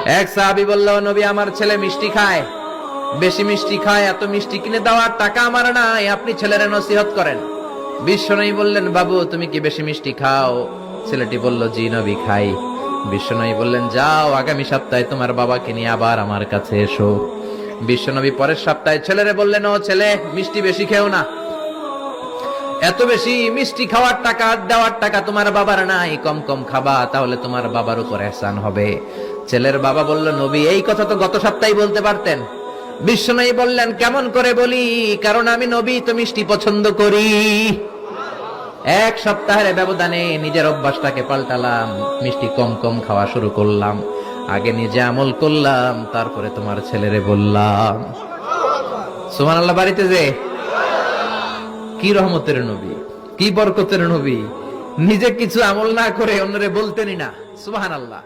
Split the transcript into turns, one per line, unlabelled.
এক সাহাবী বলল, নবী আমার ছেলে মিষ্টি খায়, বেশি মিষ্টি খায়, এত মিষ্টি কিনে দেওয়ার টাকা আমার নাই, আপনি ছেলের নসিহত করেন। বিশ্বনবী বললেন, বাবু তুমি কি বেশি মিষ্টি খাও? ছেলেটি বলল, জি নবী খাই। বিশ্বনবী বললেন, যাও আগামী সপ্তাহে তোমার বাবাকে নিয়ে আবার আমার কাছে এসো। বিশ্বনবী পরের সপ্তাহে ছেলেরে বললেন, ও ছেলে মিষ্টি বেশি খেও না, এত বেশি মিষ্টি খাওয়ার টাকা দেওয়ার টাকা তোমার বাবার নাই, কম কম খাবা, তাহলে তোমার বাবার উপর ihsan হবে। ছেলের বাবা বলল, নবী এই কথা তো গত সপ্তাহে বলতে পারতেন। বিশ্বনবী বললেন, কেমন করে বলি, কারণ আমি নবী তো মিষ্টি পছন্দ করি। এক সপ্তাহের ব্যবধানে নিজের অভ্যাসটাকে পাল্টালাম, মিষ্টি কম কম খাওয়া শুরু করলাম, আগে নিজে আমল করলাম, তারপরে তোমার ছেলেরে বললাম। সুবহানাল্লাহ। বাড়িতে যে কি রহমতের নবী, কি বরকতের নবী, নিজে কিছু আমল না করে অন্যরে বলতেনই না। সুবহানাল্লাহ।